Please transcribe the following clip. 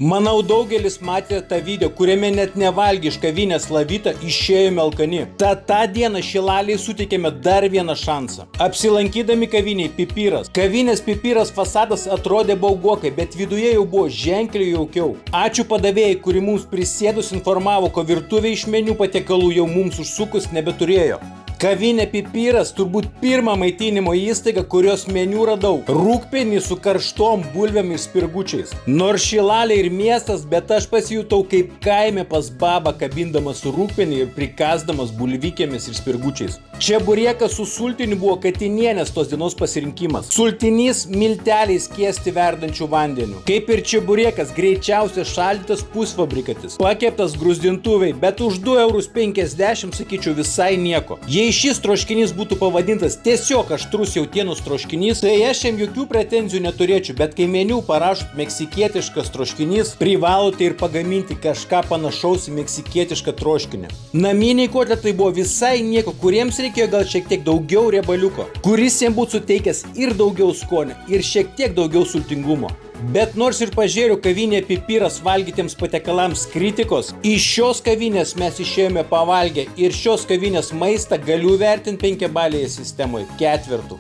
Manau, daugelis matė tą video, kuriame net nevalgė iš kavinės Lavita, išėjome alkani. Tad tą dieną Šilaliai suteikėme dar vieną šansą. Apsilankydami kaviniai Pipiras. Kavinės Pipiras fasadas atrodė baugokai, bet viduje jau buvo ženkliai jaukiau. Ačiū padavėjai, kuri mums prisėdus informavo, ko virtuvė iš meniu patiekalų jau mums užsukus nebeturėjo. Kavinė Pipiras turbūt pirmą maitinimo įstaigą, kurios meniu radau. Rūgpienį su karštom bulvėm ir spirgučiais. Nors Šilaliai ir miestas, bet aš pasijutau kaip kaime pas babą, kabindamas rūgpienį ir prikasdamas bulvykėmis ir spirgučiais. Čeburėkas su sultiniu buvo katinienės tos dienos pasirinkimas. Sultinys milteliais skiesti verdančių vandeniu. Kaip ir čeburėkas, greičiausiai šaldytas pusfabrikatis. Pakeptas gruzdintuvai, bet už 2,50 €, sakyčiau, visai nieko. Jei šis troškinys būtų pavadintas tiesiog aštrus jautienos troškinys, tai aš jam jokių pretenzijų neturėčiau, bet kai meniu parašot meksikietiškas troškinys, privalote ir pagaminti kažką panašaus į meksikietišką troškinį. Naminiai kotletai buvo visai nieko, kuriems reikėjo gal šiek tiek daugiau riebaliuko, kuris jiems būtų suteikęs ir daugiau skonio, ir šiek tiek daugiau sultingumo. Bet nors ir pažėriau kavinėje Pipiras valgytiems patiekalams kritikos, iš šios kavinės mes išėjome pavalgę ir šios kavinės maistą galiu vertinti 5-balėje sistemoje 4.